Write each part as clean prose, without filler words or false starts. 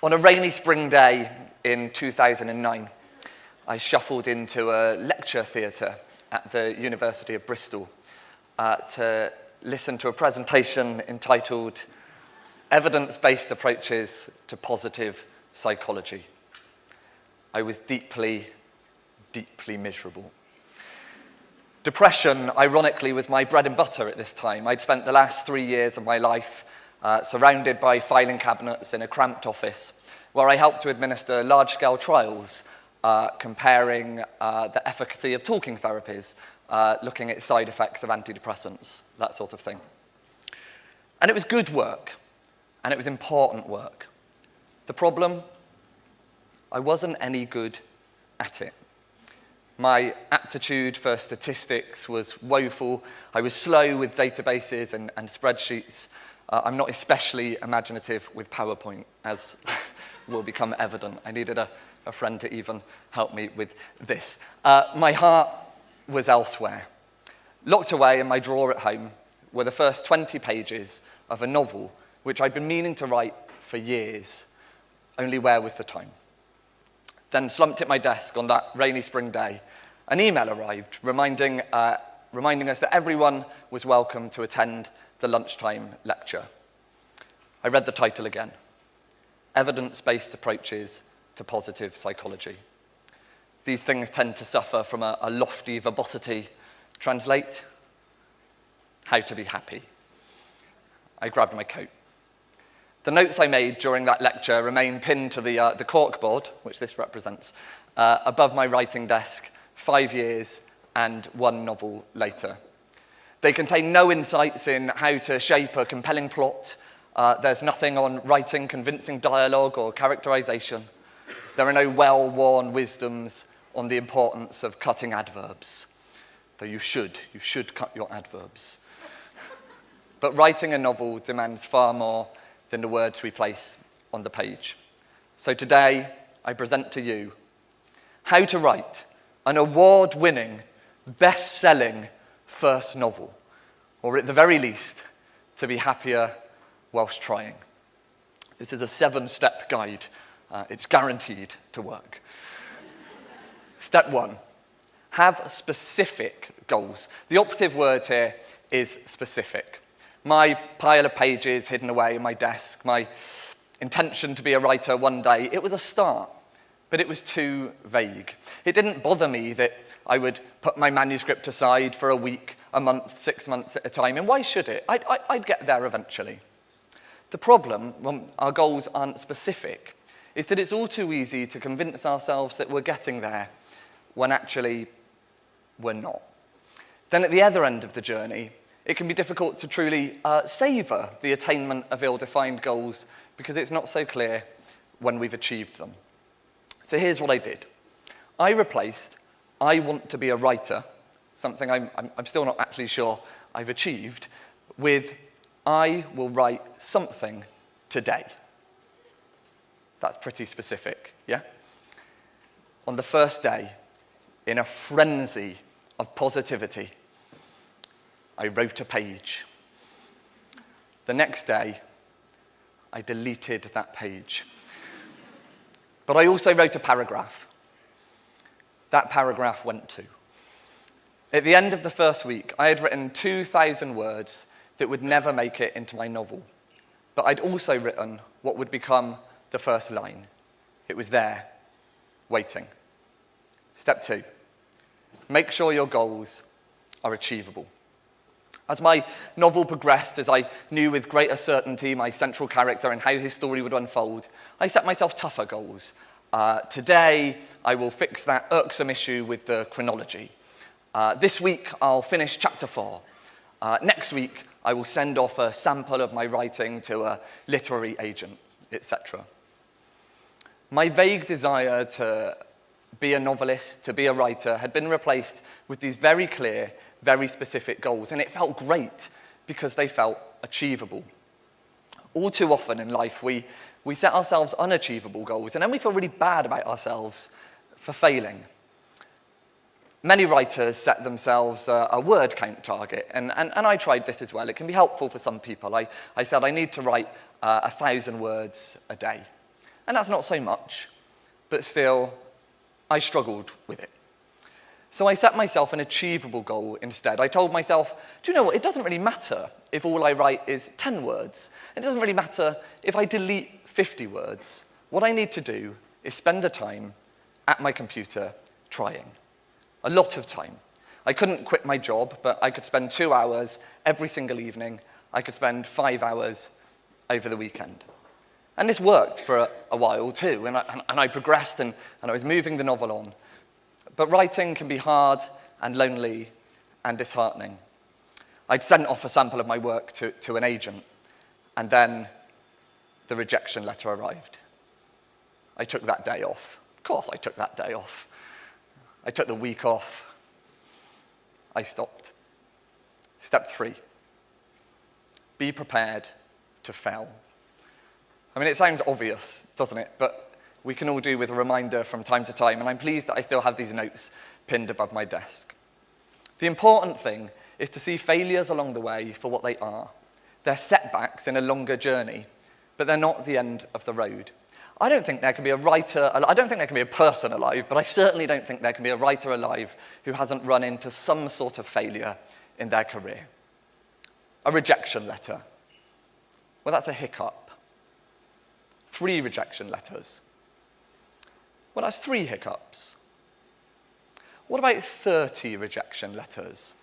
On a rainy spring day in 2009, I shuffled into a lecture theatre at the University of Bristol to listen to a presentation entitled Evidence-Based Approaches to Positive Psychology. I was deeply, deeply miserable. Depression, ironically, was my bread and butter at this time. I'd spent the last 3 years of my life surrounded by filing cabinets in a cramped office where I helped to administer large-scale trials comparing the efficacy of talking therapies, looking at side effects of antidepressants, that sort of thing. And it was good work, and it was important work. The problem? I wasn't any good at it. My aptitude for statistics was woeful. I was slow with databases and spreadsheets. I'm not especially imaginative with PowerPoint, as will become evident. I needed a friend to even help me with this. My heart was elsewhere. Locked away in my drawer at home were the first 20 pages of a novel which I'd been meaning to write for years, only where was the time? Then slumped at my desk on that rainy spring day, an email arrived reminding us that everyone was welcome to attend the lunchtime lecture. I read the title again, Evidence-Based Approaches to Positive Psychology. These things tend to suffer from a lofty verbosity. Translate, how to be happy. I grabbed my coat. The notes I made during that lecture remain pinned to the corkboard, which this represents, above my writing desk 5 years and one novel later. They contain no insights in how to shape a compelling plot. There's nothing on writing convincing dialogue or characterization. There are no well-worn wisdoms on the importance of cutting adverbs, though you should cut your adverbs. But writing a novel demands far more than the words we place on the page. So today, I present to you how to write an award-winning, best-selling first novel, or at the very least, to be happier whilst trying. This is a 7-step guide. It's guaranteed to work. Step 1, have specific goals. The operative word here is specific. My pile of pages hidden away in my desk, my intention to be a writer one day, it was a start, but it was too vague. It didn't bother me that I would put my manuscript aside for a week, a month, 6 months at a time, and why should it? I'd get there eventually. The problem, when our goals aren't specific, is that it's all too easy to convince ourselves that we're getting there when actually we're not. Then at the other end of the journey, it can be difficult to truly savor the attainment of ill-defined goals because it's not so clear when we've achieved them. So here's what I did. I replaced I want to be a writer, something I'm still not actually sure I've achieved, with I will write something today. That's pretty specific, yeah? On the first day, in a frenzy of positivity, I wrote a page. The next day, I deleted that page. But I also wrote a paragraph. That paragraph went too. At the end of the first week, I had written 2,000 words that would never make it into my novel. But I'd also written what would become the first line. It was there, waiting. Step 2, make sure your goals are achievable. As my novel progressed, as I knew with greater certainty my central character and how his story would unfold, I set myself tougher goals. Today, I will fix that irksome issue with the chronology. This week, I'll finish chapter 4. Next week, I will send off a sample of my writing to a literary agent, etc. My vague desire to be a novelist, to be a writer, had been replaced with these very clear, very specific goals, and it felt great because they felt achievable. All too often in life, we set ourselves unachievable goals, and then we feel really bad about ourselves for failing. Many writers set themselves a word count target, and I tried this as well. It can be helpful for some people. I said I need to write 1,000 words a day. And that's not so much, but still, I struggled with it. So I set myself an achievable goal instead. I told myself, do you know what, it doesn't really matter if all I write is 10 words. It doesn't really matter if I delete 50 words. What I need to do is spend the time at my computer trying. A lot of time. I couldn't quit my job, but I could spend 2 hours every single evening. I could spend 5 hours over the weekend. And this worked for a while too, and I progressed and I was moving the novel on. But writing can be hard and lonely and disheartening. I'd sent off a sample of my work to an agent, and then the rejection letter arrived. I took that day off. Of course I took that day off. I took the week off. I stopped. Step 3. Be prepared to fail. I mean, it sounds obvious, doesn't it? But we can all do with a reminder from time to time, and I'm pleased that I still have these notes pinned above my desk. The important thing is to see failures along the way for what they are. They're setbacks in a longer journey, but they're not the end of the road. I don't think there can be a writer, I don't think there can be a person alive, but I certainly don't think there can be a writer alive who hasn't run into some sort of failure in their career. A rejection letter. Well, that's a hiccup. 3 rejection letters. Well, that's 3 hiccups. What about 30 rejection letters?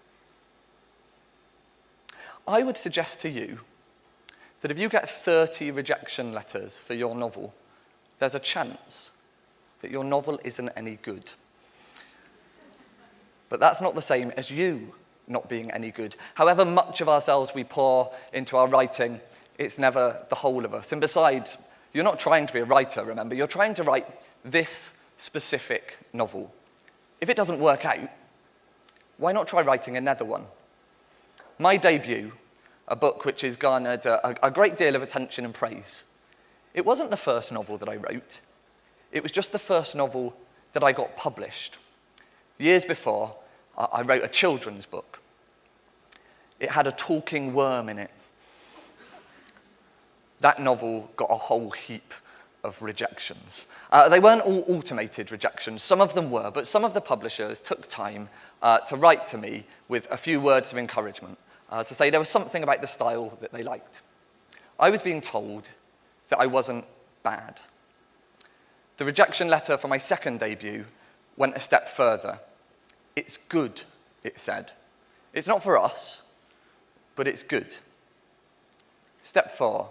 I would suggest to you that if you get 30 rejection letters for your novel, there's a chance that your novel isn't any good. But that's not the same as you not being any good. However much of ourselves we pour into our writing, it's never the whole of us. And besides, you're not trying to be a writer, remember. You're trying to write this specific novel. If it doesn't work out, why not try writing another one? My debut, a book which has garnered a great deal of attention and praise, it wasn't the first novel that I wrote. It was just the first novel that I got published. Years before, I wrote a children's book. It had a talking worm in it. That novel got a whole heap of rejections. They weren't all automated rejections. Some of them were, but some of the publishers took time to write to me with a few words of encouragement, to say there was something about the style that they liked. I was being told that I wasn't bad. The rejection letter for my second debut went a step further. It's good, it said. It's not for us, but it's good. Step 4.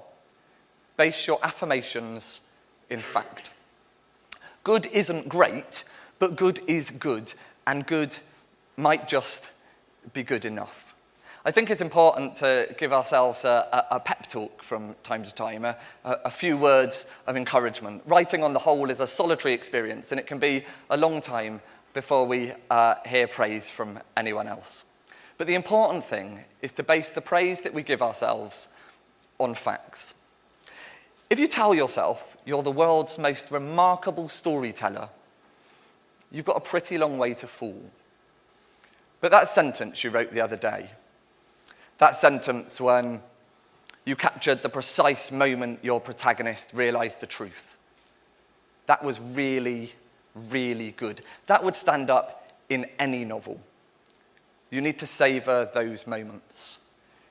Base your affirmations in fact. Good isn't great, but good is good, and good might just be good enough. I think it's important to give ourselves a pep talk from time to time, a few words of encouragement. Writing on the whole is a solitary experience, and it can be a long time before we hear praise from anyone else. But the important thing is to base the praise that we give ourselves on facts. If you tell yourself you're the world's most remarkable storyteller, you've got a pretty long way to fall. But that sentence you wrote the other day, that sentence when you captured the precise moment your protagonist realized the truth, that was really, really good. That would stand up in any novel. You need to savor those moments.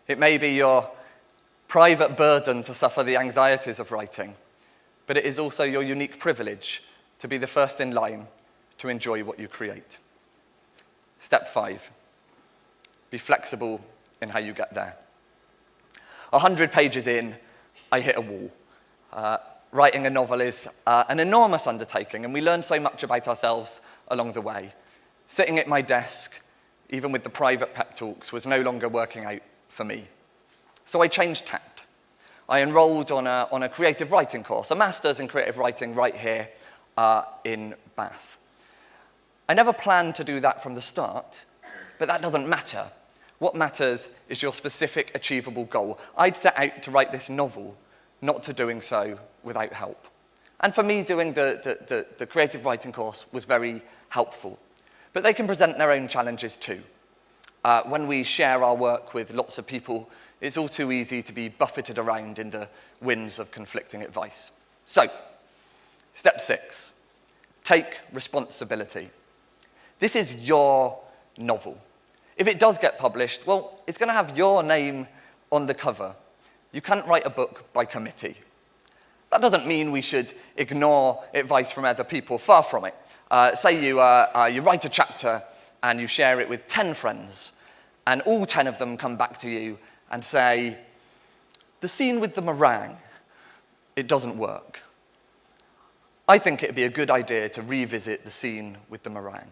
It may be your private burden to suffer the anxieties of writing, but it is also your unique privilege to be the first in line to enjoy what you create. Step 5, be flexible in how you get there. 100 pages in, I hit a wall. Writing a novel is an enormous undertaking, and we learn so much about ourselves along the way. Sitting at my desk, even with the private pep talks, was no longer working out for me. So I changed tact. I enrolled on a creative writing course, a master's in creative writing right here in Bath. I never planned to do that from the start, but that doesn't matter. What matters is your specific achievable goal. I'd set out to write this novel, not to doing so without help. And for me, doing the creative writing course was very helpful. But they can present their own challenges too. When we share our work with lots of people, it's all too easy to be buffeted around in the winds of conflicting advice. So, Step 6, take responsibility. This is your novel. If it does get published, well, it's going to have your name on the cover. You can't write a book by committee. That doesn't mean we should ignore advice from other people, far from it. Say you write a chapter and you share it with 10 friends, and all 10 of them come back to you and say, the scene with the meringue, it doesn't work. I think it'd be a good idea to revisit the scene with the meringue.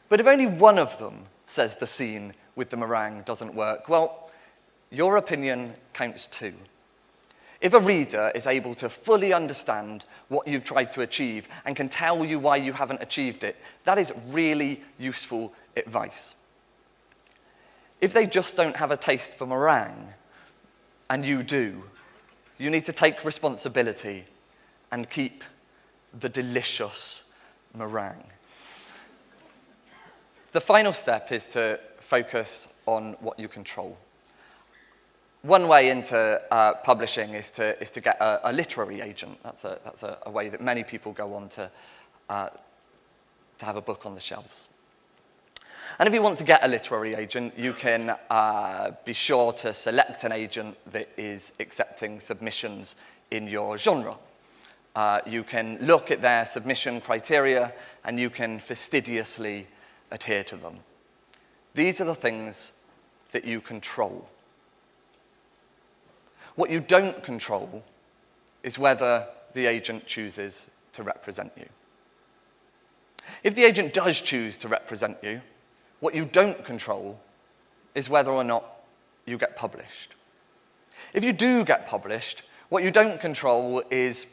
But if only one of them says the scene with the meringue doesn't work, well, your opinion counts too. If a reader is able to fully understand what you've tried to achieve and can tell you why you haven't achieved it, that is really useful advice. If they just don't have a taste for meringue, and you do, you need to take responsibility and keep the delicious meringue. The final step is to focus on what you control. One way into publishing is to get a literary agent. That's a way that many people go on to have a book on the shelves. And if you want to get a literary agent, you can be sure to select an agent that is accepting submissions in your genre. You can look at their submission criteria, and you can fastidiously adhere to them. These are the things that you control. What you don't control is whether the agent chooses to represent you. If the agent does choose to represent you, what you don't control is whether or not you get published. If you do get published, what you don't control is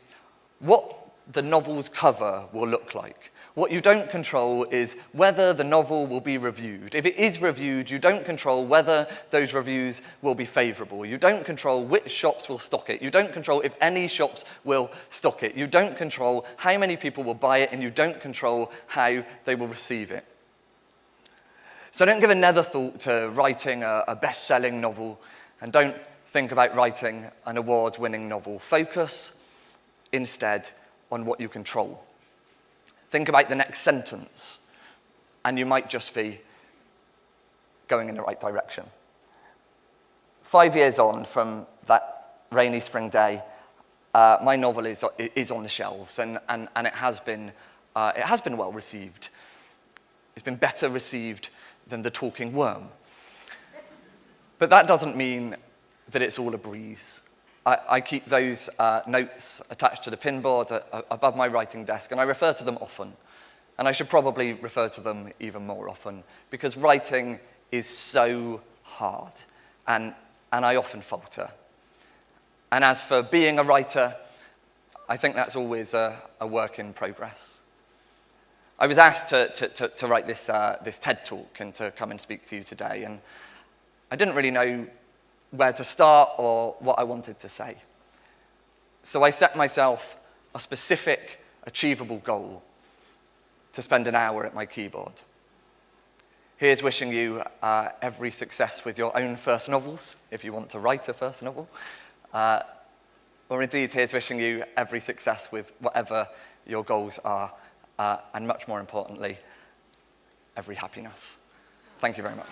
what the novel's cover will look like. What you don't control is whether the novel will be reviewed. If it is reviewed, you don't control whether those reviews will be favorable. You don't control which shops will stock it. You don't control if any shops will stock it. You don't control how many people will buy it, and you don't control how they will receive it. So don't give another thought to writing a best-selling novel, and don't think about writing an award-winning novel. Focus instead on what you control. Think about the next sentence, and you might just be going in the right direction. 5 years on from that rainy spring day, my novel is on the shelves, and it has been well received. It's been better received than The Talking Worm. But that doesn't mean that it's all a breeze. I keep those notes attached to the pinboard above my writing desk, and I refer to them often. And I should probably refer to them even more often, because writing is so hard, and I often falter. And as for being a writer, I think that's always a work in progress. I was asked to write this TED talk and to come and speak to you today, and I didn't really know where to start or what I wanted to say. So I set myself a specific, achievable goal to spend an hour at my keyboard. Here's wishing you every success with your own first novels, if you want to write a first novel. Or indeed, here's wishing you every success with whatever your goals are, and much more importantly, every happiness. Thank you very much.